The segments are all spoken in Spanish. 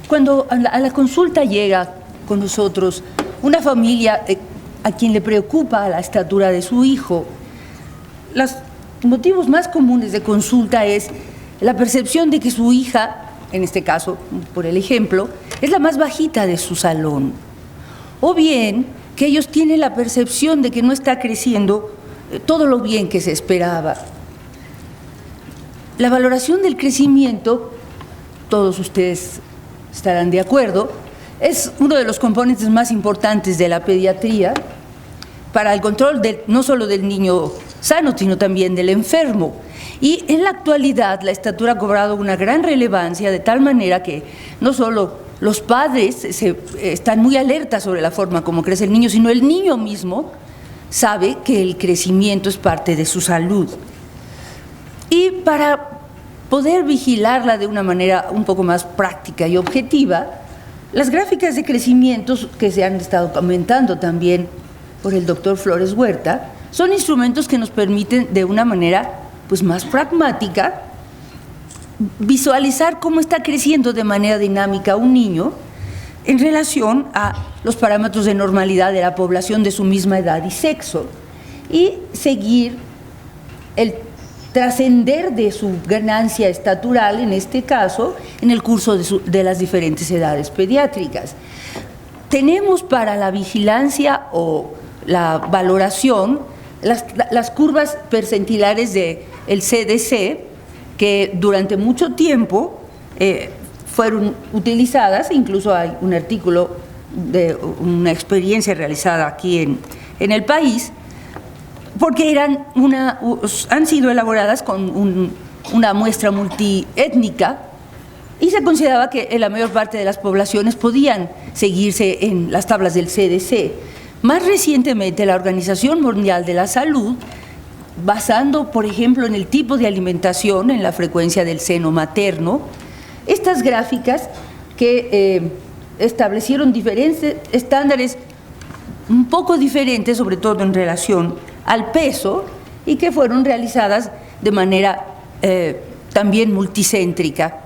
cuando a la consulta llega con nosotros una familia a quien le preocupa la estatura de su hijo, los motivos más comunes de consulta es la percepción de que su hija, en este caso, por el ejemplo, es la más bajita de su salón, o bien que ellos tienen la percepción de que no está creciendo todo lo bien que se esperaba. La valoración del crecimiento, todos ustedes estarán de acuerdo, es uno de los componentes más importantes de la pediatría para el control no solo del niño sano, sino también del enfermo. Y en la actualidad la estatura ha cobrado una gran relevancia, de tal manera que no solo los padres están muy alertas sobre la forma como crece el niño, sino el niño mismo sabe que el crecimiento es parte de su salud. Y para poder vigilarla de una manera un poco más práctica y objetiva, las gráficas de crecimiento que se han estado comentando también por el doctor Flores Huerta son instrumentos que nos permiten de una manera pues más pragmática visualizar cómo está creciendo de manera dinámica un niño en relación a los parámetros de normalidad de la población de su misma edad y sexo, y seguir el trascender de su ganancia estatural, en este caso, en el curso de las diferentes edades pediátricas. Tenemos para la vigilancia o la valoración las curvas percentilares del CDC, que durante mucho tiempo fueron utilizadas. Incluso hay un artículo de una experiencia realizada aquí en el país, porque han sido elaboradas con una muestra multiétnica, y se consideraba que la mayor parte de las poblaciones podían seguirse en las tablas del CDC. Más recientemente, la Organización Mundial de la Salud, basando, por ejemplo, en el tipo de alimentación, en la frecuencia del seno materno, estas gráficas que establecieron diferentes estándares un poco diferentes, sobre todo en relación al peso, y que fueron realizadas de manera también multicéntrica.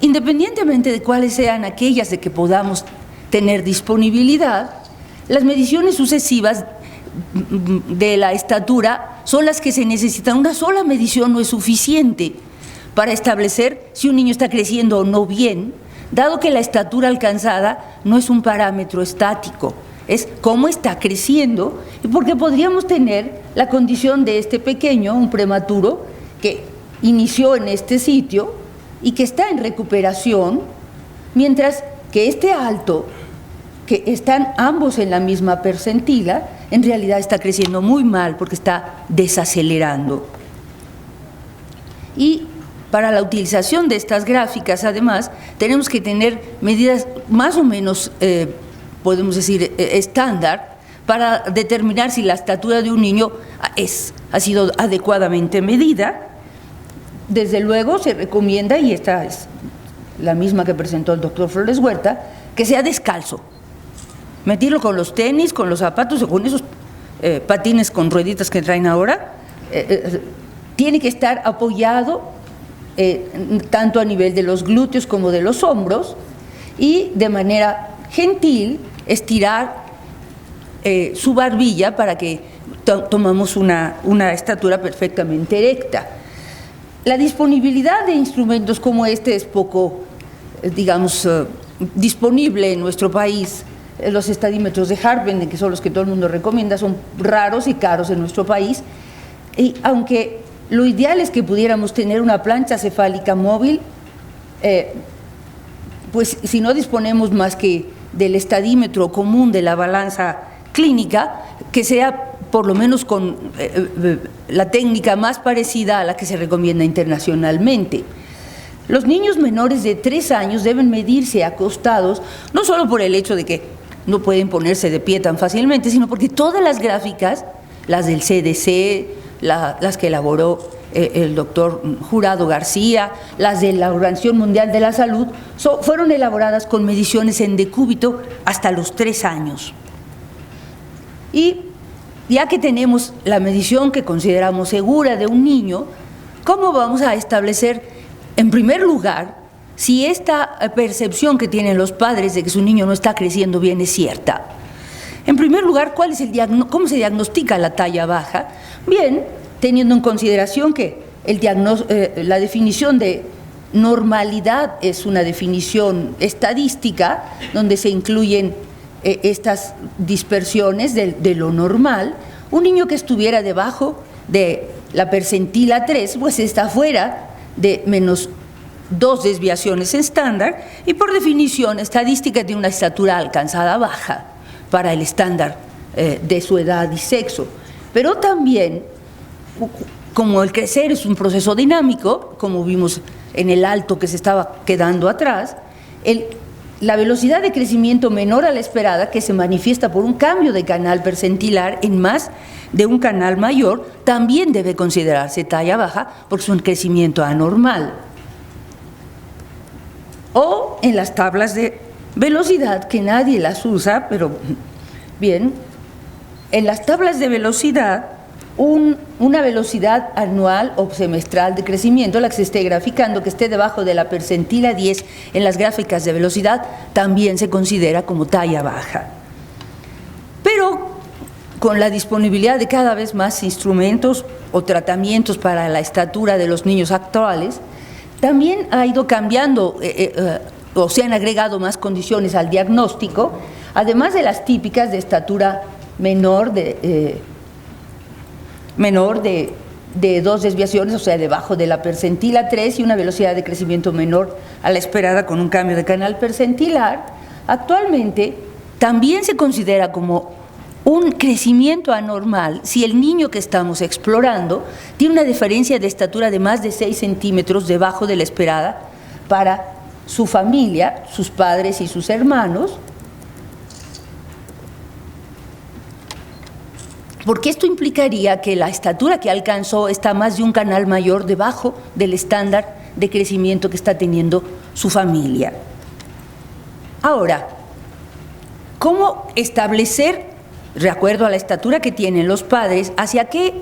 Independientemente de cuáles sean aquellas de que podamos tener disponibilidad, las mediciones sucesivas de la estatura son las que se necesitan. Una sola medición no es suficiente para establecer si un niño está creciendo o no bien, dado que la estatura alcanzada no es un parámetro estático, es cómo está creciendo, y porque podríamos tener la condición de este pequeño, un prematuro, que inició en este sitio y que está en recuperación, mientras que este alto, que están ambos en la misma percentila, en realidad está creciendo muy mal porque está desacelerando. Y para la utilización de estas gráficas, además, tenemos que tener medidas más o menos, podemos decir, estándar, para determinar si la estatura de un niño ha sido adecuadamente medida. Desde luego se recomienda, y esta es la misma que presentó el doctor Flores Huerta, que sea descalzo. Metirlo con los tenis, con los zapatos o con esos patines con rueditas que traen ahora. Tiene que estar apoyado tanto a nivel de los glúteos como de los hombros, y de manera gentil estirar su barbilla para que tomamos una estatura perfectamente erecta. La disponibilidad de instrumentos como este es poco, digamos, disponible en nuestro país. Los estadímetros de Hartwig, que son los que todo el mundo recomienda, son raros y caros en nuestro país, y aunque lo ideal es que pudiéramos tener una plancha cefálica móvil, pues si no disponemos más que del estadímetro común de la balanza clínica, que sea por lo menos con la técnica más parecida a la que se recomienda internacionalmente. Los niños menores de 3 años deben medirse acostados, no solo por el hecho de que no pueden ponerse de pie tan fácilmente, sino porque todas las gráficas, las del CDC, las que elaboró el doctor Jurado García, las de la Organización Mundial de la Salud, fueron elaboradas con mediciones en decúbito hasta los 3 años. Y ya que tenemos la medición que consideramos segura de un niño, ¿cómo vamos a establecer, en primer lugar, si esta percepción que tienen los padres de que su niño no está creciendo bien es cierta. En primer lugar, ¿cómo se diagnostica la talla baja? Bien, teniendo en consideración que la definición de normalidad es una definición estadística donde se incluyen estas dispersiones de lo normal. Un niño que estuviera debajo de la percentila 3, pues está fuera de menos 2 desviaciones estándar y por definición estadística tiene una estatura alcanzada baja para el estándar de su edad y sexo. Pero también, como el crecer es un proceso dinámico, como vimos en el alto que se estaba quedando atrás, la velocidad de crecimiento menor a la esperada, que se manifiesta por un cambio de canal percentilar en más de un canal mayor, también debe considerarse talla baja porque es un crecimiento anormal. O en las tablas de velocidad, que nadie las usa, pero bien, en las tablas de velocidad, una velocidad anual o semestral de crecimiento, la que se esté graficando, que esté debajo de la percentila 10 en las gráficas de velocidad, también se considera como talla baja. Pero con la disponibilidad de cada vez más instrumentos o tratamientos para la estatura de los niños actuales, también ha ido cambiando o se han agregado más condiciones al diagnóstico, además de las típicas de estatura menor de 2 desviaciones, o sea, debajo de la percentila 3 y una velocidad de crecimiento menor a la esperada con un cambio de canal percentilar. Actualmente también se considera como un crecimiento anormal si el niño que estamos explorando tiene una diferencia de estatura de más de 6 centímetros debajo de la esperada para su familia, sus padres y sus hermanos, porque esto implicaría que la estatura que alcanzó está más de un canal mayor debajo del estándar de crecimiento que está teniendo su familia. Ahora, ¿cómo establecer, de acuerdo a la estatura que tienen los padres, hacia qué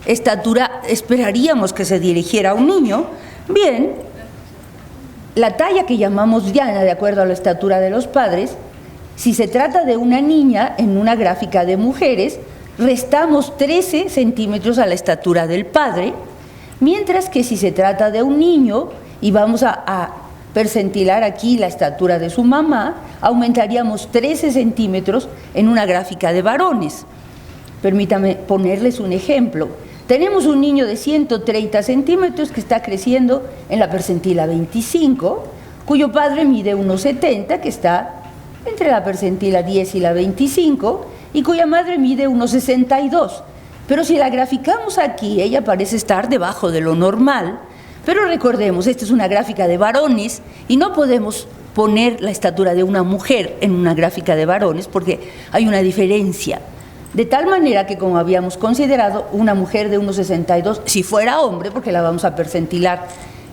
estatura esperaríamos que se dirigiera un niño? Bien, la talla que llamamos diana, de acuerdo a la estatura de los padres, si se trata de una niña en una gráfica de mujeres, restamos 13 centímetros a la estatura del padre, mientras que si se trata de un niño, y vamos a percentilar aquí la estatura de su mamá, aumentaríamos 13 centímetros en una gráfica de varones. Permítame ponerles un ejemplo. Tenemos un niño de 130 centímetros que está creciendo en la percentila 25, cuyo padre mide 1,70, que está entre la percentila 10 y la 25, y cuya madre mide 1,62. Pero si la graficamos aquí, ella parece estar debajo de lo normal, pero recordemos, esta es una gráfica de varones y no podemos poner la estatura de una mujer en una gráfica de varones porque hay una diferencia. De tal manera que, como habíamos considerado, una mujer de 1,62, si fuera hombre, porque la vamos a percentilar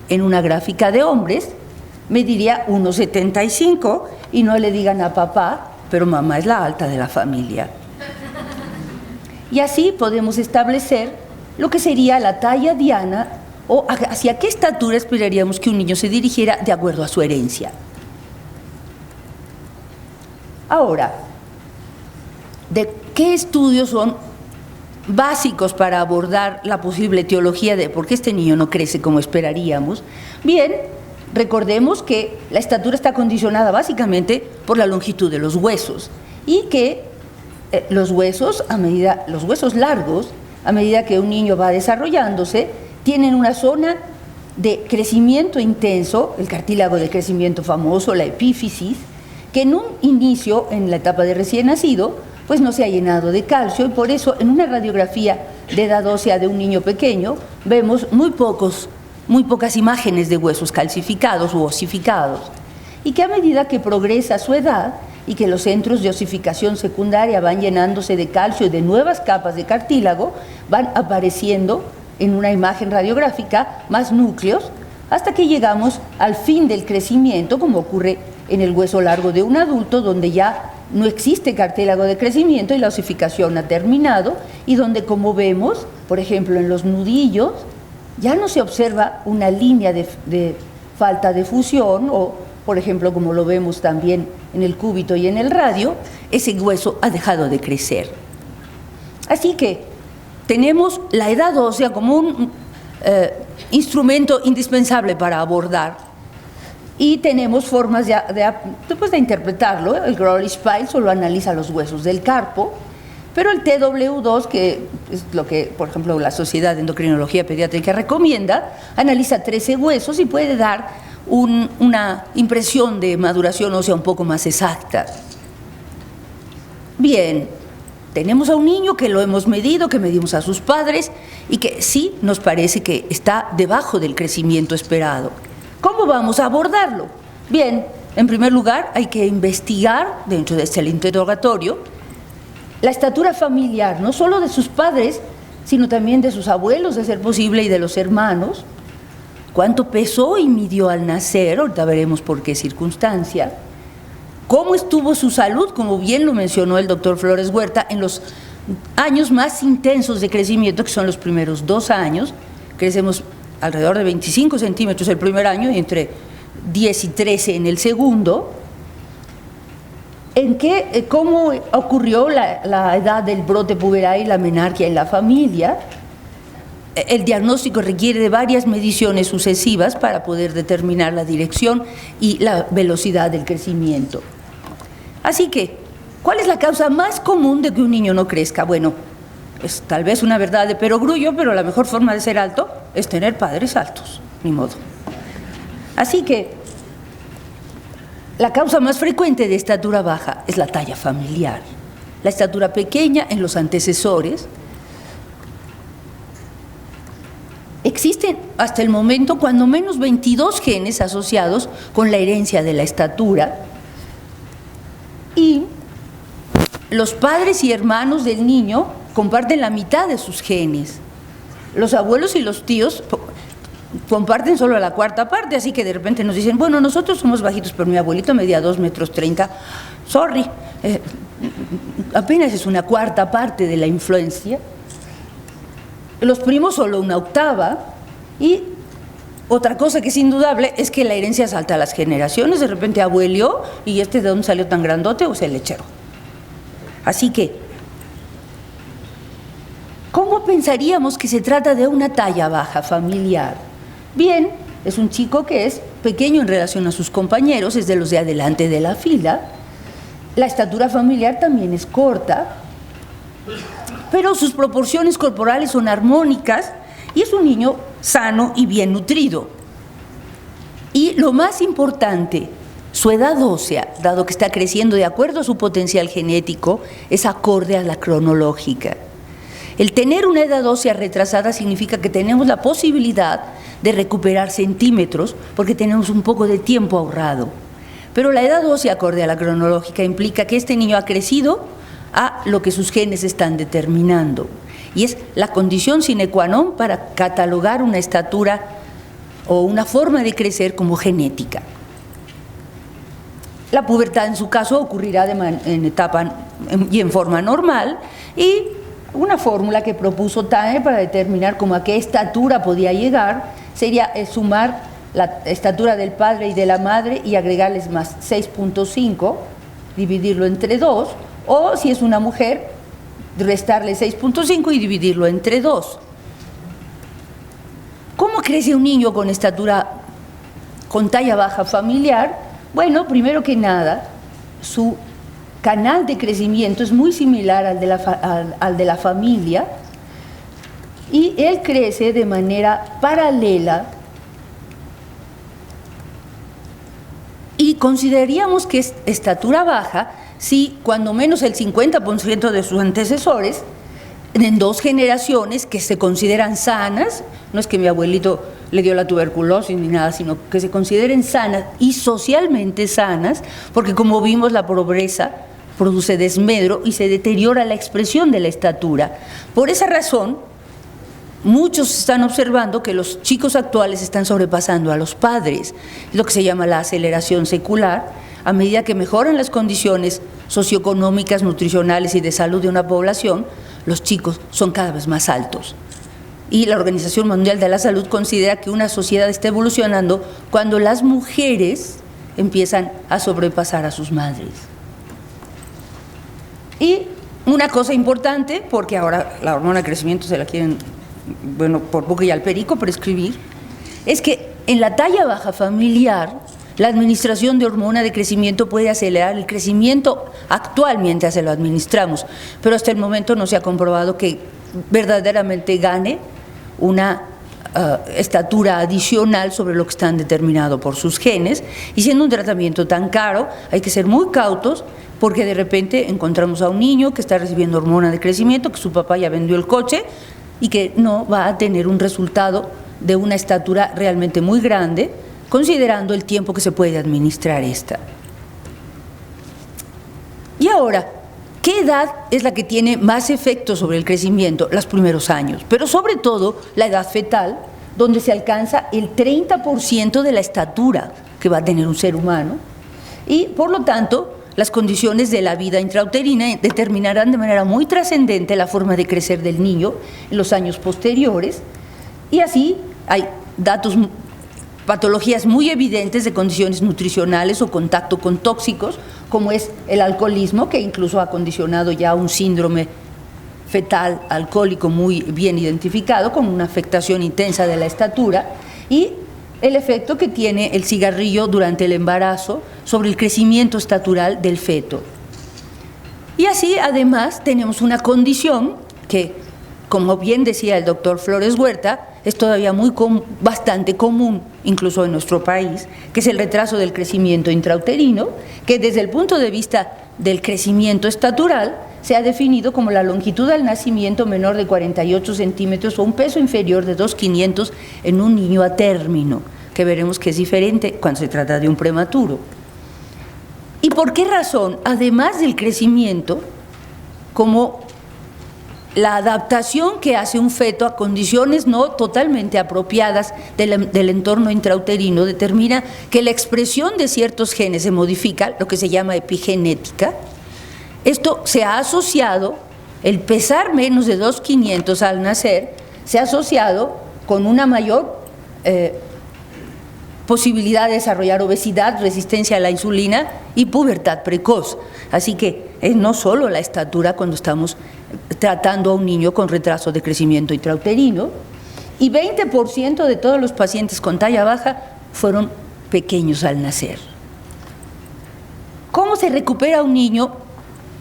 en una gráfica de hombres, mediría 1,75 y no le digan a papá, pero mamá es la alta de la familia. Y así podemos establecer lo que sería la talla diana o hacia qué estatura esperaríamos que un niño se dirigiera de acuerdo a su herencia. Ahora, ¿de qué estudios son básicos para abordar la posible etiología de por qué este niño no crece como esperaríamos? Bien, recordemos que la estatura está condicionada básicamente por la longitud de los huesos y que los huesos largos, a medida que un niño va desarrollándose, tienen una zona de crecimiento intenso, el cartílago de crecimiento famoso, la epífisis, que en un inicio, en la etapa de recién nacido, pues no se ha llenado de calcio y por eso en una radiografía de edad ósea de un niño pequeño vemos muy pocas imágenes de huesos calcificados u osificados, y que a medida que progresa su edad y que los centros de osificación secundaria van llenándose de calcio y de nuevas capas de cartílago, van apareciendo en una imagen radiográfica más núcleos, hasta que llegamos al fin del crecimiento, como ocurre en el hueso largo de un adulto, donde ya no existe cartílago de crecimiento y la osificación ha terminado, y donde, como vemos, por ejemplo, en los nudillos, ya no se observa una línea de falta de fusión o, por ejemplo, como lo vemos también en el cúbito y en el radio, ese hueso ha dejado de crecer. Así que tenemos la edad ósea como un instrumento indispensable para abordar y tenemos formas de interpretarlo. El Grolisch-Pyle solo analiza los huesos del carpo, pero el TW2, que es lo que, por ejemplo, la Sociedad de Endocrinología Pediátrica recomienda, analiza 13 huesos y puede dar una impresión de maduración ósea un poco más exacta. Bien, tenemos a un niño que lo hemos medido, que medimos a sus padres y que sí nos parece que está debajo del crecimiento esperado. ¿Cómo vamos a abordarlo? Bien, en primer lugar hay que investigar dentro de este interrogatorio la estatura familiar, no solo de sus padres, sino también de sus abuelos, de ser posible, y de los hermanos. ¿Cuánto pesó y midió al nacer? Ahorita veremos por qué circunstancia. ¿Cómo estuvo su salud? Como bien lo mencionó el doctor Flores Huerta, en los años más intensos de crecimiento, que son los primeros 2 años, crecemos alrededor de 25 centímetros el primer año y entre 10 y 13 en el segundo. ¿Cómo ocurrió la edad del brote puberal y la menarquia en la familia? El diagnóstico requiere de varias mediciones sucesivas para poder determinar la dirección y la velocidad del crecimiento. Así que, ¿cuál es la causa más común de que un niño no crezca? Bueno, es tal vez una verdad de perogrullo, pero la mejor forma de ser alto es tener padres altos, ni modo. Así que, la causa más frecuente de estatura baja es la talla familiar. La estatura pequeña en los antecesores. Existen hasta el momento cuando menos 22 genes asociados con la herencia de la estatura y los padres y hermanos del niño comparten la mitad de sus genes. Los abuelos y los tíos comparten solo la cuarta parte, así que de repente nos dicen, bueno, nosotros somos bajitos, pero mi abuelito medía 2,30 metros. Sorry, apenas es una cuarta parte de la influencia. Los primos solo una octava. Y otra cosa que es indudable es que la herencia salta a las generaciones. De repente abuelió y ¿de dónde salió tan grandote? O sea, el lechero. Así que, ¿cómo pensaríamos que se trata de una talla baja familiar? Bien, es un chico que es pequeño en relación a sus compañeros, es de los de adelante de la fila. La estatura familiar también es corta, pero sus proporciones corporales son armónicas y es un niño sano y bien nutrido. Y lo más importante, su edad ósea, dado que está creciendo de acuerdo a su potencial genético, es acorde a la cronológica. El tener una edad ósea retrasada significa que tenemos la posibilidad de recuperar centímetros porque tenemos un poco de tiempo ahorrado. Pero la edad ósea acorde a la cronológica implica que este niño ha crecido a lo que sus genes están determinando. Y es la condición sine qua non para catalogar una estatura o una forma de crecer como genética. La pubertad en su caso ocurrirá en etapa y en forma normal, y una fórmula que propuso Tanner para determinar cómo a qué estatura podía llegar sería sumar la estatura del padre y de la madre y agregarles más 6.5, dividirlo entre 2, o si es una mujer, restarle 6.5 y dividirlo entre 2. ¿Cómo crece un niño con talla baja familiar? Bueno, primero que nada, su canal de crecimiento es muy similar al de la familia, y él crece de manera paralela, y consideraríamos que es estatura baja si cuando menos el 50% de sus antecesores, en 2 generaciones que se consideran sanas, no es que mi abuelito le dio la tuberculosis ni nada, sino que se consideren sanas y socialmente sanas, porque como vimos, la pobreza produce desmedro y se deteriora la expresión de la estatura. Por esa razón, muchos están observando que los chicos actuales están sobrepasando a los padres, es lo que se llama la aceleración secular. A medida que mejoran las condiciones socioeconómicas, nutricionales y de salud de una población, los chicos son cada vez más altos. y la Organización Mundial de la Salud considera que una sociedad está evolucionando cuando las mujeres empiezan a sobrepasar a sus madres. Y una cosa importante, porque ahora la hormona de crecimiento se la quieren, bueno, por boca y al perico prescribir, es que en la talla baja familiar, la administración de hormona de crecimiento puede acelerar el crecimiento actual mientras se lo administramos, pero hasta el momento no se ha comprobado que verdaderamente gane una estatura adicional sobre lo que están determinado por sus genes, y siendo un tratamiento tan caro, hay que ser muy cautos, porque de repente encontramos a un niño que está recibiendo hormona de crecimiento, que su papá ya vendió el coche, y que no va a tener un resultado de una estatura realmente muy grande, considerando el tiempo que se puede administrar esta. Y ahora, ¿qué edad es la que tiene más efecto sobre el crecimiento? Los primeros años, pero sobre todo la edad fetal, donde se alcanza el 30% de la estatura que va a tener un ser humano, y por lo tanto las condiciones de la vida intrauterina determinarán de manera muy trascendente la forma de crecer del niño en los años posteriores, y así hay patologías muy evidentes de condiciones nutricionales o contacto con tóxicos, como es el alcoholismo, que incluso ha condicionado ya un síndrome fetal alcohólico muy bien identificado, con una afectación intensa de la estatura, y el efecto que tiene el cigarrillo durante el embarazo sobre el crecimiento estatural del feto. Y así, además, tenemos una condición que, como bien decía el doctor Flores Huerta, es todavía bastante común, incluso en nuestro país, que es el retraso del crecimiento intrauterino, que desde el punto de vista del crecimiento estatural se ha definido como la longitud al nacimiento menor de 48 centímetros o un peso inferior de 2,500 en un niño a término, que veremos que es diferente cuando se trata de un prematuro. ¿Y por qué razón? Además del crecimiento, como la adaptación que hace un feto a condiciones no totalmente apropiadas del entorno intrauterino determina que la expresión de ciertos genes se modifica, lo que se llama epigenética. Esto se ha asociado, el pesar menos de 2,500 al nacer, se ha asociado con una mayor posibilidad de desarrollar obesidad, resistencia a la insulina y pubertad precoz. Así que es no solo la estatura cuando estamos tratando a un niño con retraso de crecimiento intrauterino, y 20% de todos los pacientes con talla baja fueron pequeños al nacer. ¿Cómo se recupera un niño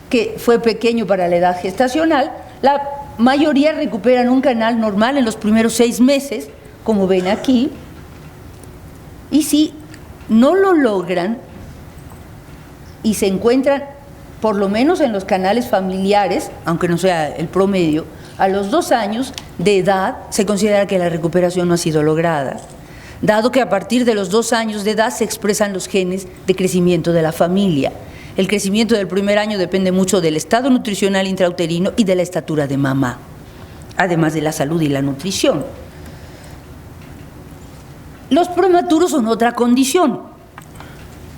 que fue pequeño para la edad gestacional? La mayoría recuperan un canal normal en los primeros 6 meses, como ven aquí, y si no lo logran y se encuentran, por lo menos en los canales familiares, aunque no sea el promedio, a los 2 años de edad se considera que la recuperación no ha sido lograda, dado que a partir de los 2 años de edad se expresan los genes de crecimiento de la familia. El crecimiento del primer año depende mucho del estado nutricional intrauterino y de la estatura de mamá, además de la salud y la nutrición. Los prematuros son otra condición.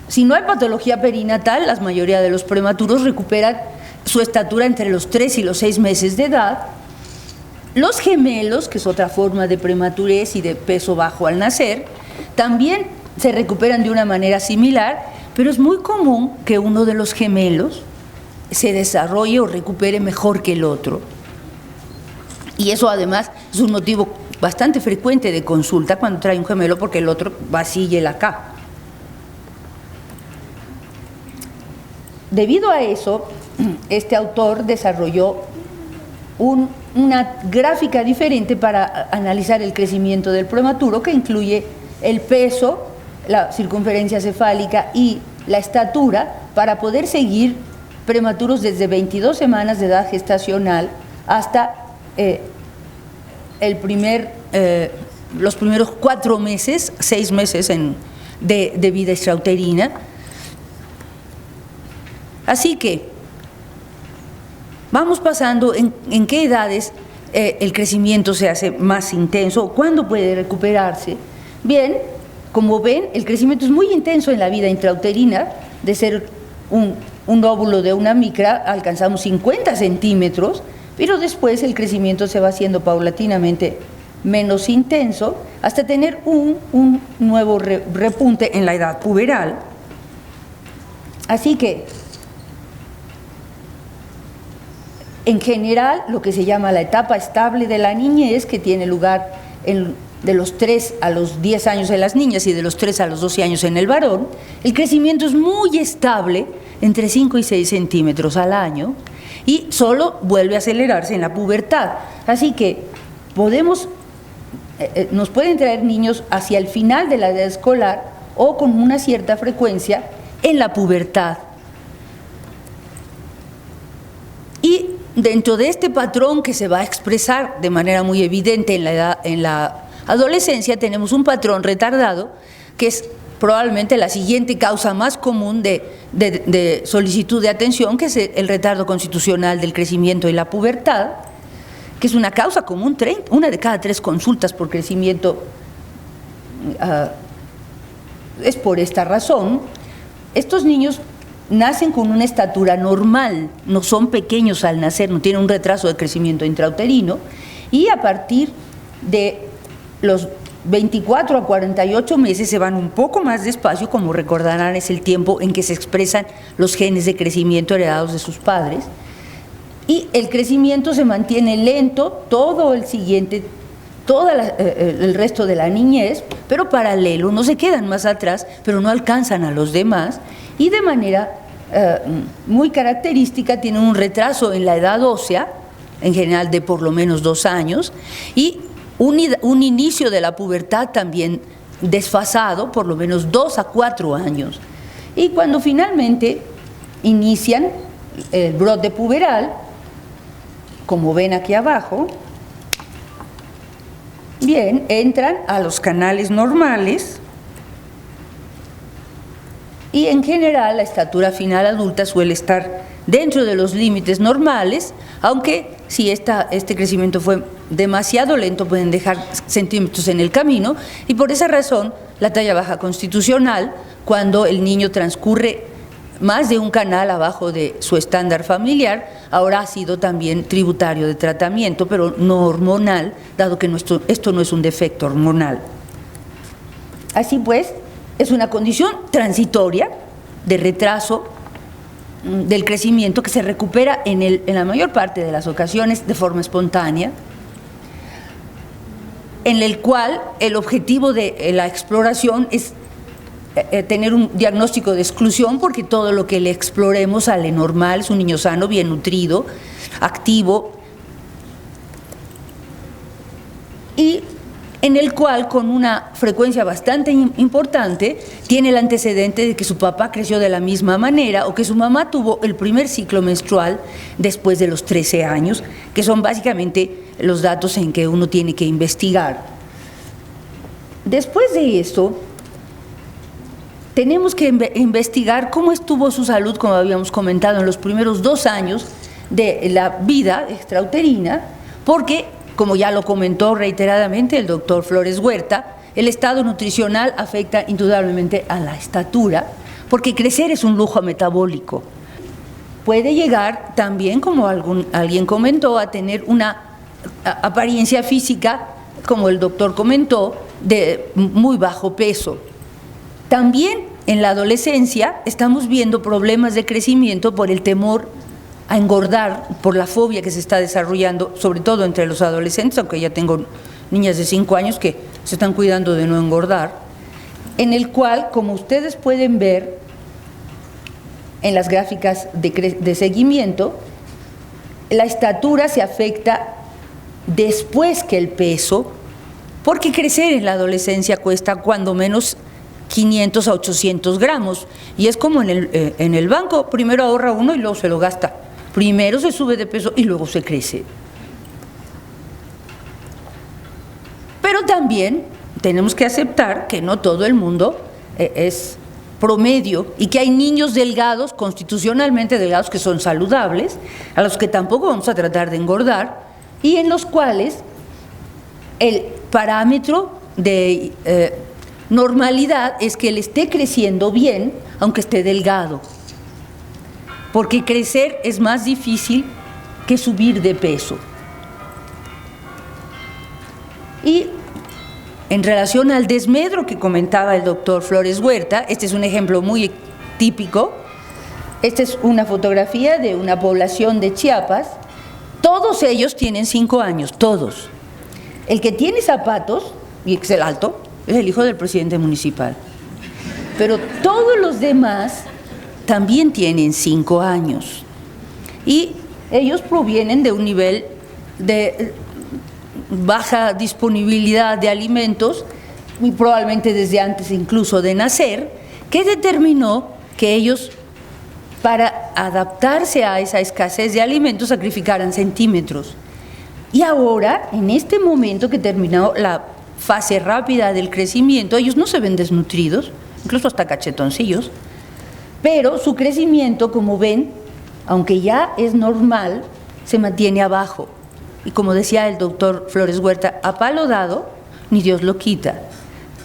Si no hay patología perinatal, la mayoría de los prematuros recuperan su estatura entre los 3 y los 6 meses de edad. Los gemelos, que es otra forma de prematurez y de peso bajo al nacer, también se recuperan de una manera similar, pero es muy común que uno de los gemelos se desarrolle o recupere mejor que el otro. Y eso además es un motivo bastante frecuente de consulta cuando trae un gemelo, porque el otro vacilla acá. Debido a eso, este autor desarrolló una gráfica diferente para analizar el crecimiento del prematuro, que incluye el peso, la circunferencia cefálica y la estatura, para poder seguir prematuros desde 22 semanas de edad gestacional hasta los primeros 4 meses, 6 meses de vida extrauterina. Así que vamos pasando en qué edades el crecimiento se hace más intenso, cuándo puede recuperarse. Bien, como ven, el crecimiento es muy intenso en la vida intrauterina. De ser un óvulo de una micra, alcanzamos 50 centímetros, pero después el crecimiento se va haciendo paulatinamente menos intenso, hasta tener un nuevo repunte en la edad puberal. Así que, en general, lo que se llama la etapa estable de la niñez, que tiene lugar de los 3 a los 10 años en las niñas y de los 3 a los 12 años en el varón, el crecimiento es muy estable, entre 5 y 6 centímetros al año, y solo vuelve a acelerarse en la pubertad. Así que nos pueden traer niños hacia el final de la edad escolar o con una cierta frecuencia en la pubertad. Y dentro de este patrón que se va a expresar de manera muy evidente en la adolescencia, tenemos un patrón retardado que es probablemente la siguiente causa más común de solicitud de atención, que es el retardo constitucional del crecimiento y la pubertad, que es una causa común, una de cada 3 consultas por crecimiento es por esta razón. Estos niños nacen con una estatura normal, no son pequeños al nacer, no tienen un retraso de crecimiento intrauterino, y a partir de los 24 a 48 meses se van un poco más despacio, como recordarán es el tiempo en que se expresan los genes de crecimiento heredados de sus padres, y el crecimiento se mantiene lento todo el resto de la niñez, pero paralelo, no se quedan más atrás, pero no alcanzan a los demás, y de manera muy característica tienen un retraso en la edad ósea, en general de por lo menos 2 años, y un inicio de la pubertad también desfasado, por lo menos 2 a 4 años. Y cuando finalmente inician el brote puberal, como ven aquí abajo, bien, entran a los canales normales y en general la estatura final adulta suele estar dentro de los límites normales, aunque si este crecimiento fue demasiado lento pueden dejar centímetros en el camino, y por esa razón la talla baja constitucional, cuando el niño transcurre más de un canal abajo de su estándar familiar, ahora ha sido también tributario de tratamiento, pero no hormonal, dado que esto no es un defecto hormonal. Así pues, es una condición transitoria de retraso del crecimiento que se recupera en la mayor parte de las ocasiones de forma espontánea, en el cual el objetivo de la exploración es tener un diagnóstico de exclusión, porque todo lo que le exploremos sale normal, es un niño sano, bien nutrido, activo, y en el cual con una frecuencia bastante importante tiene el antecedente de que su papá creció de la misma manera o que su mamá tuvo el primer ciclo menstrual después de los 13 años, que son básicamente los datos en que uno tiene que investigar. Después de esto, tenemos que investigar cómo estuvo su salud, como habíamos comentado, en los primeros 2 años de la vida extrauterina, porque, como ya lo comentó reiteradamente el doctor Flores Huerta, el estado nutricional afecta indudablemente a la estatura, porque crecer es un lujo metabólico. Puede llegar también, como alguien comentó, a tener una apariencia física, como el doctor comentó, de muy bajo peso. También en la adolescencia estamos viendo problemas de crecimiento por el temor a engordar, por la fobia que se está desarrollando, sobre todo entre los adolescentes, aunque ya tengo niñas de 5 años que se están cuidando de no engordar, en el cual, como ustedes pueden ver en las gráficas de seguimiento, la estatura se afecta después que el peso, porque crecer en la adolescencia cuesta cuando menos 500 a 800 gramos, y es como en el banco, primero ahorra uno y luego se lo gasta, primero se sube de peso y luego se crece. Pero también tenemos que aceptar que no todo el mundo es promedio y que hay niños delgados, constitucionalmente delgados, que son saludables, a los que tampoco vamos a tratar de engordar, y en los cuales el parámetro de normalidad es que él esté creciendo bien, aunque esté delgado, porque crecer es más difícil que subir de peso. Y en relación al desmedro que comentaba el doctor Flores Huerta, este es un ejemplo muy típico. Esta es una fotografía de una población de Chiapas. Todos ellos tienen 5 años, todos. El que tiene zapatos, y es el alto, es el hijo del presidente municipal. Pero todos los demás también tienen 5 años. Y ellos provienen de un nivel de baja disponibilidad de alimentos, muy probablemente desde antes incluso de nacer, que determinó que ellos, para adaptarse a esa escasez de alimentos, sacrificaran centímetros. Y ahora, en este momento que terminó la fase rápida del crecimiento, ellos no se ven desnutridos, incluso hasta cachetoncillos, pero su crecimiento, como ven, aunque ya es normal, se mantiene abajo. Y como decía el doctor Flores Huerta, a palo dado, ni Dios lo quita.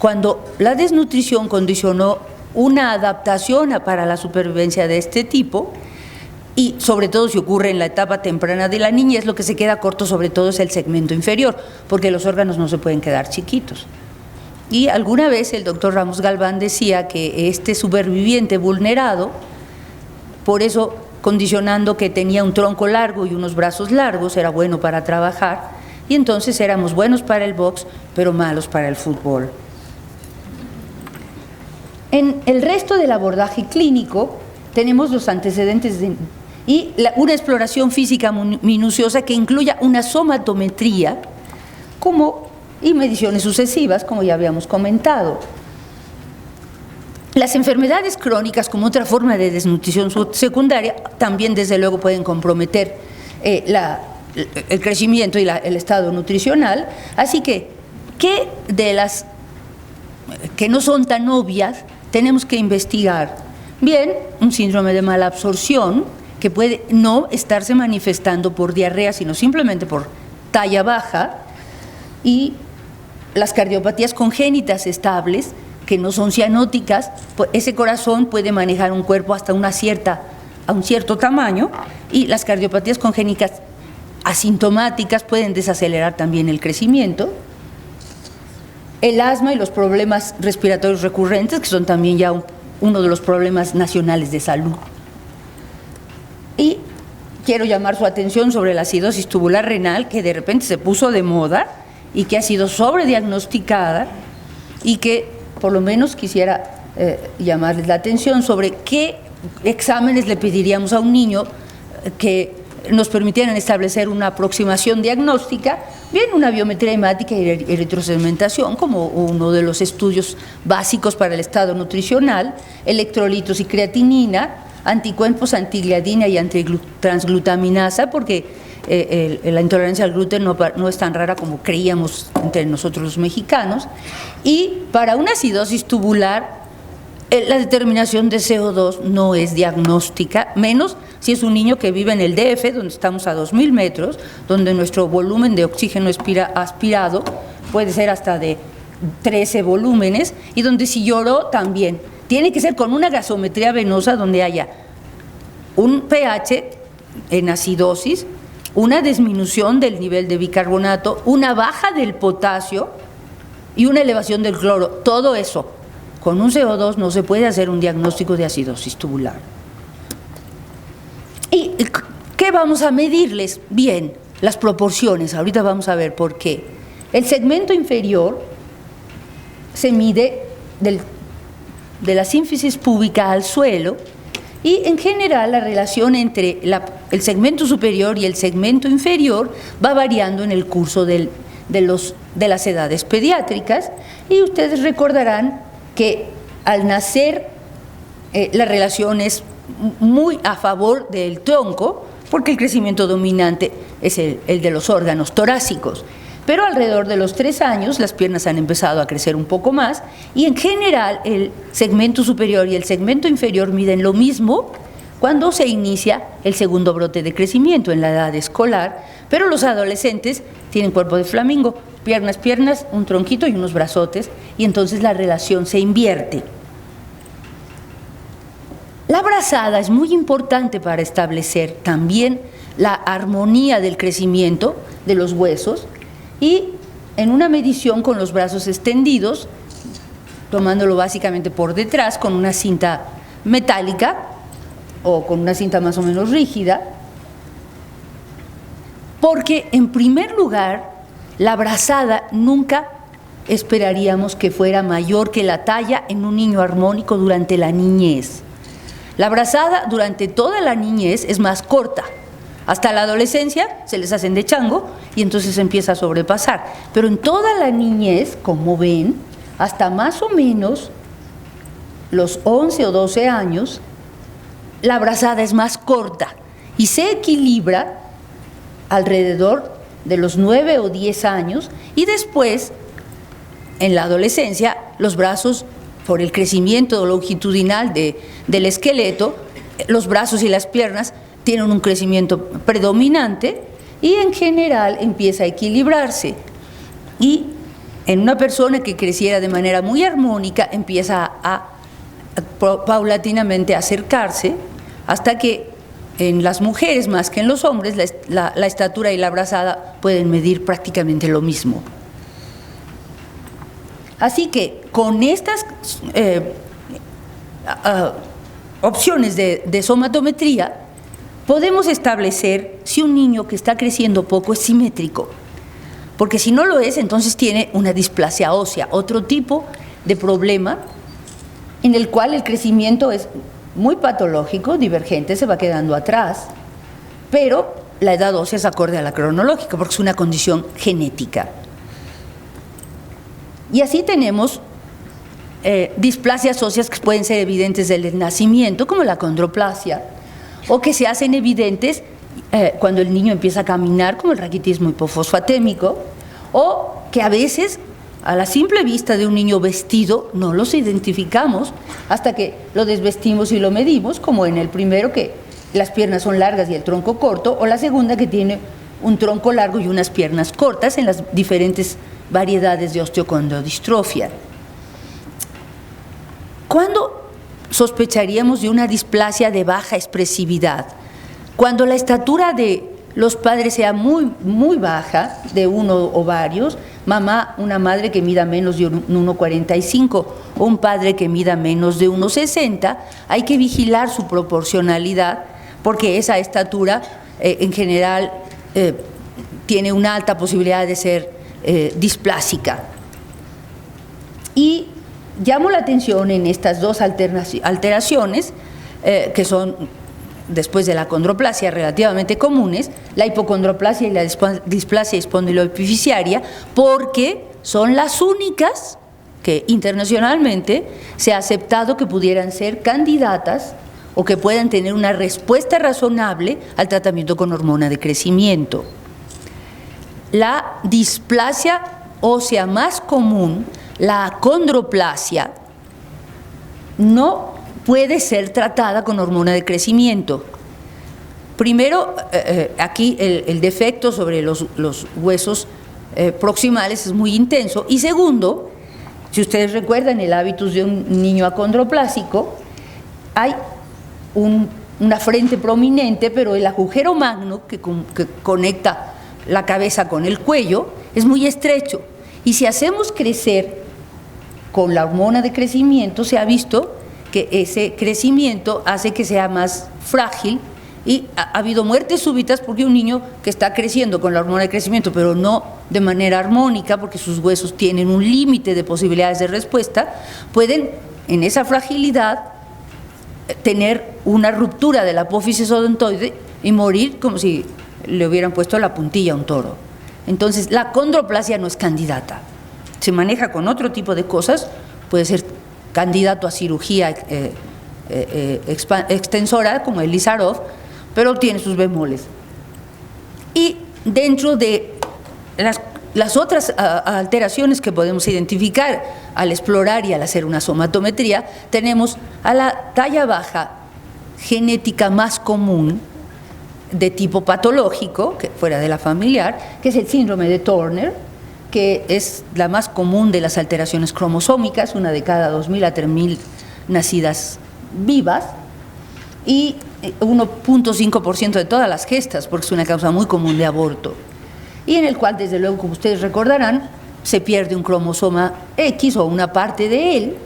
Cuando la desnutrición condicionó una adaptación para la supervivencia de este tipo, y sobre todo si ocurre en la etapa temprana de la niñez, lo que se queda corto sobre todo es el segmento inferior, porque los órganos no se pueden quedar chiquitos. Y alguna vez el doctor Ramos Galván decía que este superviviente vulnerado, por eso condicionando que tenía un tronco largo y unos brazos largos, era bueno para trabajar, y entonces éramos buenos para el box, pero malos para el fútbol. En el resto del abordaje clínico tenemos los antecedentes y una exploración física minuciosa que incluya una somatometría y mediciones sucesivas, como ya habíamos comentado. Las enfermedades crónicas, como otra forma de desnutrición secundaria, también desde luego pueden comprometer el crecimiento y el estado nutricional. Así que, ¿qué de las que no son tan obvias tenemos que investigar? Bien, un síndrome de mala absorción, que puede no estarse manifestando por diarrea, sino simplemente por talla baja, y las cardiopatías congénitas estables, que no son cianóticas. Ese corazón puede manejar un cuerpo hasta a un cierto tamaño, y las cardiopatías congénitas asintomáticas pueden desacelerar también el crecimiento. El asma y los problemas respiratorios recurrentes, que son también ya uno de los problemas nacionales de salud. Y quiero llamar su atención sobre la acidosis tubular renal, que de repente se puso de moda y que ha sido sobrediagnosticada, y que por lo menos quisiera llamarles la atención sobre qué exámenes le pediríamos a un niño que nos permitieran establecer una aproximación diagnóstica. Bien, una biometría hemática y eritrosedimentación como uno de los estudios básicos para el estado nutricional, electrolitos y creatinina, anticuerpos antigliadina y antitransglutaminasa, porque la intolerancia al gluten no es tan rara como creíamos entre nosotros los mexicanos. Y para una acidosis tubular, la determinación de CO2 no es diagnóstica, menos si es un niño que vive en el DF, donde estamos a 2000 metros, donde nuestro volumen de oxígeno aspirado puede ser hasta de 13 volúmenes, y donde si lloró también tiene que ser con una gasometría venosa donde haya un pH en acidosis, una disminución del nivel de bicarbonato, una baja del potasio y una elevación del cloro. Todo eso, con un CO2 no se puede hacer un diagnóstico de acidosis tubular. ¿Y qué vamos a medirles? Bien, las proporciones. Ahorita vamos a ver por qué. El segmento inferior se mide de la sínfisis púbica al suelo, y en general la relación entre el segmento superior y el segmento inferior va variando en el curso de las edades pediátricas, y ustedes recordarán que al nacer la relación es muy a favor del tronco, porque el crecimiento dominante es el de los órganos torácicos. Pero alrededor de los 3 años las piernas han empezado a crecer un poco más, y en general el segmento superior y el segmento inferior miden lo mismo cuando se inicia el segundo brote de crecimiento en la edad escolar, pero los adolescentes tienen cuerpo de flamingo, piernas, un tronquito y unos brazotes, y entonces la relación se invierte. La brazada es muy importante para establecer también la armonía del crecimiento de los huesos, y en una medición con los brazos extendidos, tomándolo básicamente por detrás con una cinta metálica o con una cinta más o menos rígida, porque en primer lugar la brazada nunca esperaríamos que fuera mayor que la talla en un niño armónico durante la niñez. La brazada durante toda la niñez es más corta. Hasta la adolescencia se les hacen de chango y entonces empieza a sobrepasar. Pero en toda la niñez, como ven, hasta más o menos los 11 o 12 años, la brazada es más corta y se equilibra alrededor de los 9 o 10 años y después, en la adolescencia, los brazos, por el crecimiento longitudinal del esqueleto, los brazos y las piernas tienen un crecimiento predominante y en general empieza a equilibrarse. Y en una persona que creciera de manera muy armónica empieza a paulatinamente acercarse hasta que en las mujeres más que en los hombres la estatura y la brazada pueden medir prácticamente lo mismo. Así que con estas opciones de somatometría podemos establecer si un niño que está creciendo poco es simétrico, porque si no lo es, entonces tiene una displasia ósea, otro tipo de problema en el cual el crecimiento es muy patológico, divergente, se va quedando atrás, pero la edad ósea es acorde a la cronológica, porque es una condición genética. Y así tenemos displasias óseas que pueden ser evidentes desde el nacimiento, como la condroplasia, o que se hacen evidentes cuando el niño empieza a caminar, como el raquitismo hipofosfatémico, o que a veces, a la simple vista de un niño vestido, no los identificamos hasta que lo desvestimos y lo medimos, como en el primero, que las piernas son largas y el tronco corto, o la segunda, que tiene un tronco largo y unas piernas cortas, en las diferentes variedades de osteocondrodistrofia. ¿Cuándo sospecharíamos de una displasia de baja expresividad? Cuando la estatura de los padres sea muy, muy baja, de uno o varios, una madre que mida menos de 1,45 o un padre que mida menos de 1,60, hay que vigilar su proporcionalidad, porque esa estatura en general tiene una alta posibilidad de ser displásica. Y llamo la atención en estas dos alteraciones que son, después de la condroplasia, relativamente comunes, la hipocondroplasia y la displasia espondiloepificiaria, porque son las únicas que internacionalmente se ha aceptado que pudieran ser candidatas o que puedan tener una respuesta razonable al tratamiento con hormona de crecimiento. La displasia ósea más común, la acondroplasia, no puede ser tratada con hormona de crecimiento. Primero, aquí el defecto sobre los huesos proximales es muy intenso, y segundo, si ustedes recuerdan el hábitus de un niño acondroplásico, hay una frente prominente, pero el agujero magno que conecta la cabeza con el cuello es muy estrecho, y si hacemos crecer con la hormona de crecimiento, se ha visto que ese crecimiento hace que sea más frágil, y ha habido muertes súbitas porque un niño que está creciendo con la hormona de crecimiento, pero no de manera armónica, porque sus huesos tienen un límite de posibilidades de respuesta, pueden en esa fragilidad tener una ruptura de la apófisis odontoide y morir como si le hubieran puesto la puntilla a un toro. Entonces, la condroplasia no es candidata. Se maneja con otro tipo de cosas, puede ser candidato a cirugía extensora, como el Lizarov, pero tiene sus bemoles. Y dentro de las otras alteraciones que podemos identificar al explorar y al hacer una somatometría, tenemos a la talla baja genética más común de tipo patológico, que fuera de la familiar, que es el síndrome de Turner, que es la más común de las alteraciones cromosómicas, una de cada 2.000 a 3.000 nacidas vivas, y 1.5% de todas las gestas, porque es una causa muy común de aborto, y en el cual, desde luego, como ustedes recordarán, se pierde un cromosoma X o una parte de él,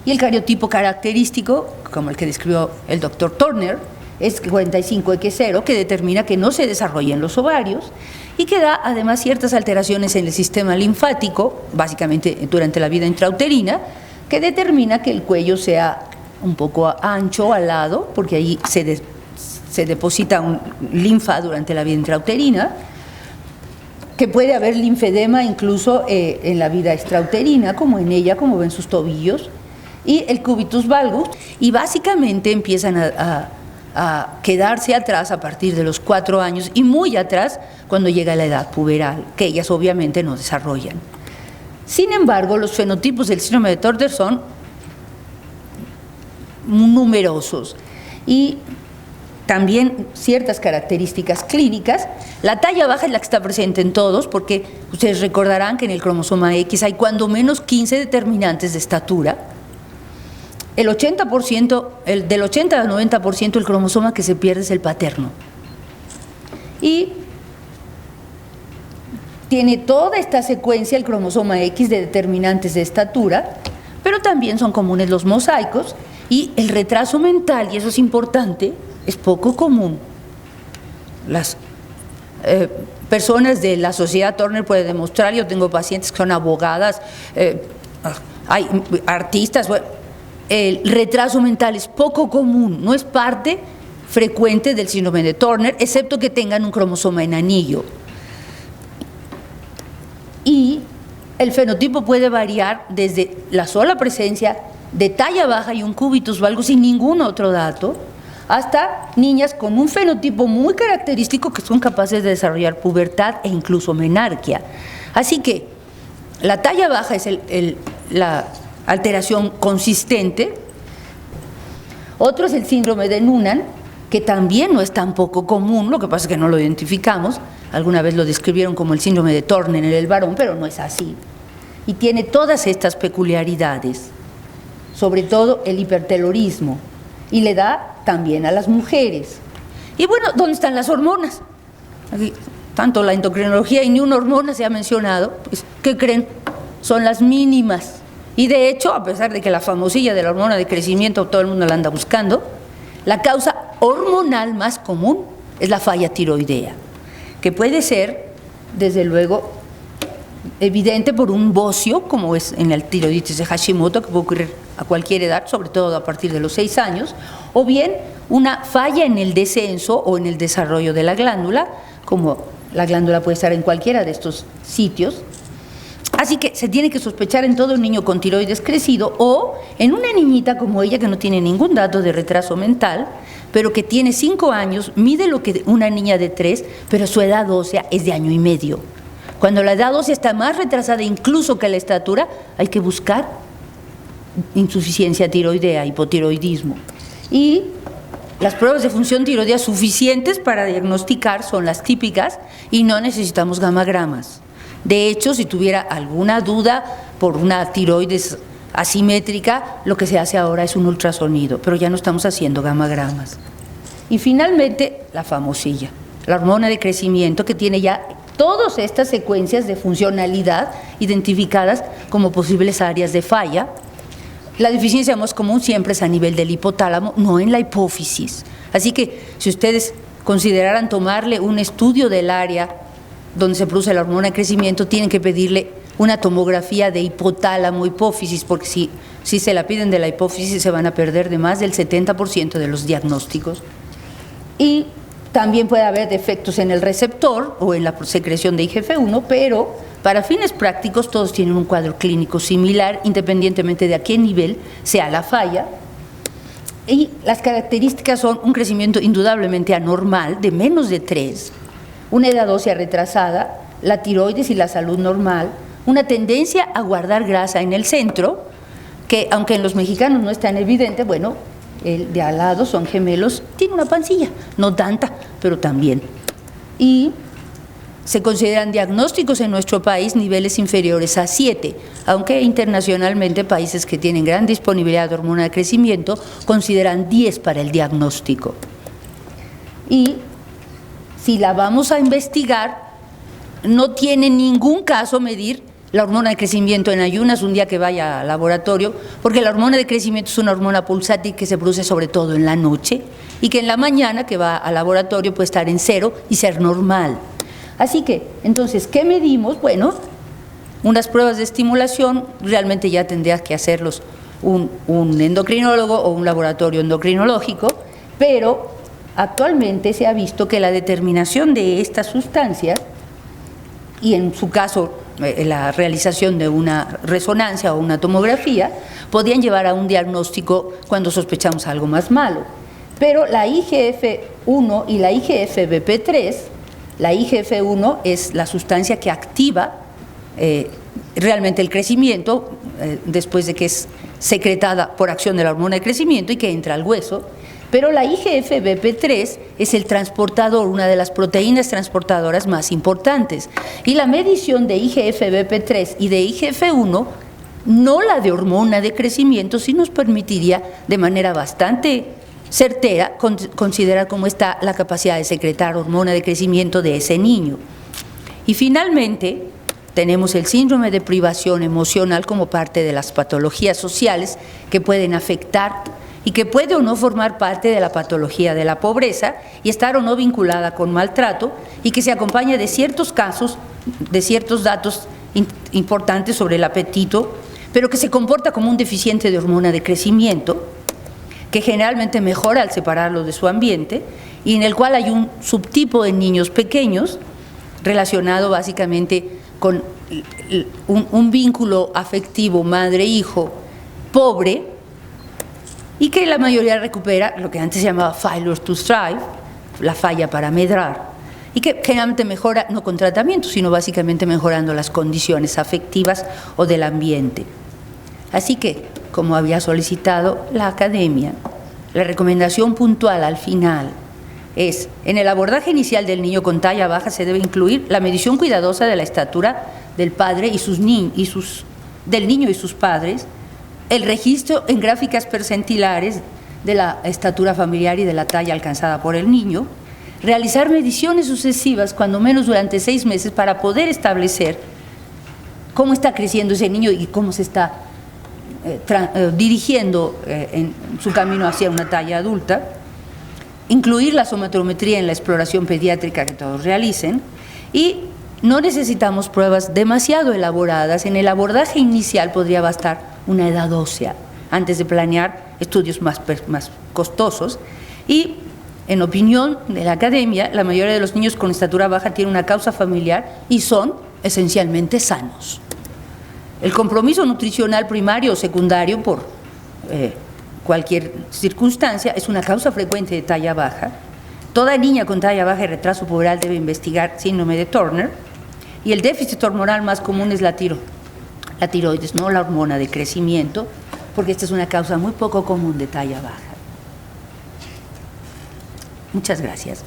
y el cariotipo característico, como el que describió el doctor Turner, es 45X0, que determina que no se desarrollen los ovarios y que da además ciertas alteraciones en el sistema linfático, básicamente durante la vida intrauterina, que determina que el cuello sea un poco ancho al lado, porque ahí se deposita un linfa durante la vida intrauterina, que puede haber linfedema incluso en la vida extrauterina, como en ella, como ven sus tobillos, y el cubitus valgus, y básicamente empiezan a quedarse atrás a partir de los 4 años y muy atrás cuando llega la edad puberal, que ellas obviamente no desarrollan. Sin embargo, los fenotipos del síndrome de Turner son numerosos y también ciertas características clínicas. La talla baja es la que está presente en todos, porque ustedes recordarán que en el cromosoma X hay cuando menos 15 determinantes de estatura. El 80%, del 80 al 90% el cromosoma que se pierde es el paterno. Y tiene toda esta secuencia el cromosoma X de determinantes de estatura, pero también son comunes los mosaicos y el retraso mental, y eso es importante, es poco común. Las personas de la Sociedad Turner pueden demostrar, yo tengo pacientes que son abogadas, hay artistas, el retraso mental es poco común, no es parte frecuente del síndrome de Turner, excepto que tengan un cromosoma en anillo. Y el fenotipo puede variar desde la sola presencia de talla baja y un cubitus valgus sin ningún otro dato, hasta niñas con un fenotipo muy característico que son capaces de desarrollar pubertad e incluso menarquia. Así que la talla baja es la alteración consistente. Otro es el síndrome de Noonan, que también no es tan poco común, lo que pasa es que no lo identificamos. Alguna vez lo describieron como el síndrome de Turner en el varón, pero no es así. Y tiene todas estas peculiaridades, sobre todo el hipertelorismo, y le da también a las mujeres. Y bueno, ¿dónde están las hormonas? Aquí, tanto la endocrinología y ni una hormona se ha mencionado, pues, ¿qué creen? Son las mínimas. Y de hecho, a pesar de que la famosilla de la hormona de crecimiento todo el mundo la anda buscando, la causa hormonal más común es la falla tiroidea, que puede ser, desde luego, evidente por un bocio, como es en la tiroiditis de Hashimoto, que puede ocurrir a cualquier edad, sobre todo a partir de los 6 años, o bien una falla en el descenso o en el desarrollo de la glándula, como la glándula puede estar en cualquiera de estos sitios. Así que se tiene que sospechar en todo niño con tiroides crecido o en una niñita como ella que no tiene ningún dato de retraso mental, pero que tiene 5 años, mide lo que una niña de 3, pero su edad ósea es de 1 año y medio. Cuando la edad ósea está más retrasada incluso que la estatura, hay que buscar insuficiencia tiroidea, hipotiroidismo. Y las pruebas de función tiroidea suficientes para diagnosticar son las típicas y no necesitamos gamagramas. De hecho, si tuviera alguna duda por una tiroides asimétrica, lo que se hace ahora es un ultrasonido, pero ya no estamos haciendo gamagramas. Y finalmente, la famosilla, la hormona de crecimiento, que tiene ya todas estas secuencias de funcionalidad identificadas como posibles áreas de falla. La deficiencia más común siempre es a nivel del hipotálamo, no en la hipófisis. Así que si ustedes consideraran tomarle un estudio del área donde se produce la hormona de crecimiento, tienen que pedirle una tomografía de hipotálamo, hipófisis, porque si se la piden de la hipófisis se van a perder de más del 70% de los diagnósticos. Y también puede haber defectos en el receptor o en la secreción de IGF-1, pero para fines prácticos todos tienen un cuadro clínico similar, independientemente de a qué nivel sea la falla. Y las características son un crecimiento indudablemente anormal, de menos de 3, una edad ósea retrasada, la tiroides y la salud normal, una tendencia a guardar grasa en el centro, que aunque en los mexicanos no es tan evidente, bueno, el de al lado son gemelos, tiene una pancilla, no tanta, pero también. Y se consideran diagnósticos en nuestro país niveles inferiores a 7, aunque internacionalmente países que tienen gran disponibilidad de hormona de crecimiento consideran 10 para el diagnóstico. Y si la vamos a investigar, no tiene ningún caso medir la hormona de crecimiento en ayunas un día que vaya al laboratorio, porque la hormona de crecimiento es una hormona pulsátil que se produce sobre todo en la noche y que en la mañana que va al laboratorio puede estar en 0 y ser normal. Así que, entonces, ¿qué medimos? Bueno, unas pruebas de estimulación, realmente ya tendría que hacerlos un endocrinólogo o un laboratorio endocrinológico, pero actualmente se ha visto que la determinación de estas sustancias, y en su caso la realización de una resonancia o una tomografía, podían llevar a un diagnóstico cuando sospechamos algo más malo. Pero la IGF-1 y la IGF-BP3, la IGF-1 es la sustancia que activa realmente el crecimiento después de que es secretada por acción de la hormona de crecimiento y que entra al hueso, pero la IGF-BP3 es el transportador, una de las proteínas transportadoras más importantes, y la medición de IGF-BP3 y de IGF-1, no la de hormona de crecimiento, sí nos permitiría de manera bastante certera considerar cómo está la capacidad de secretar hormona de crecimiento de ese niño. Y finalmente tenemos el síndrome de privación emocional como parte de las patologías sociales que pueden afectar y que puede o no formar parte de la patología de la pobreza y estar o no vinculada con maltrato, y que se acompaña de ciertos casos, de ciertos datos importantes sobre el apetito, pero que se comporta como un deficiente de hormona de crecimiento, que generalmente mejora al separarlo de su ambiente, y en el cual hay un subtipo de niños pequeños relacionado básicamente con un vínculo afectivo madre-hijo pobre, y que la mayoría recupera lo que antes se llamaba failure to thrive, la falla para medrar, y que generalmente mejora no con tratamiento, sino básicamente mejorando las condiciones afectivas o del ambiente. Así que, como había solicitado la academia, la recomendación puntual al final es: en el abordaje inicial del niño con talla baja se debe incluir la medición cuidadosa de la estatura del padre del niño y sus padres, el registro en gráficas percentilares de la estatura familiar y de la talla alcanzada por el niño, realizar mediciones sucesivas, cuando menos durante 6 meses, para poder establecer cómo está creciendo ese niño y cómo se está dirigiendo en su camino hacia una talla adulta, incluir la somatometría en la exploración pediátrica que todos realicen, y no necesitamos pruebas demasiado elaboradas. En el abordaje inicial podría bastar una edad ósea antes de planear estudios más costosos, y en opinión de la academia, la mayoría de los niños con estatura baja tienen una causa familiar y son esencialmente sanos. El compromiso nutricional primario o secundario por cualquier circunstancia es una causa frecuente de talla baja. Toda niña con talla baja y retraso puberal debe investigar síndrome de Turner, y el déficit hormonal más común es la tiroides, no la hormona de crecimiento, porque esta es una causa muy poco común de talla baja. Muchas gracias.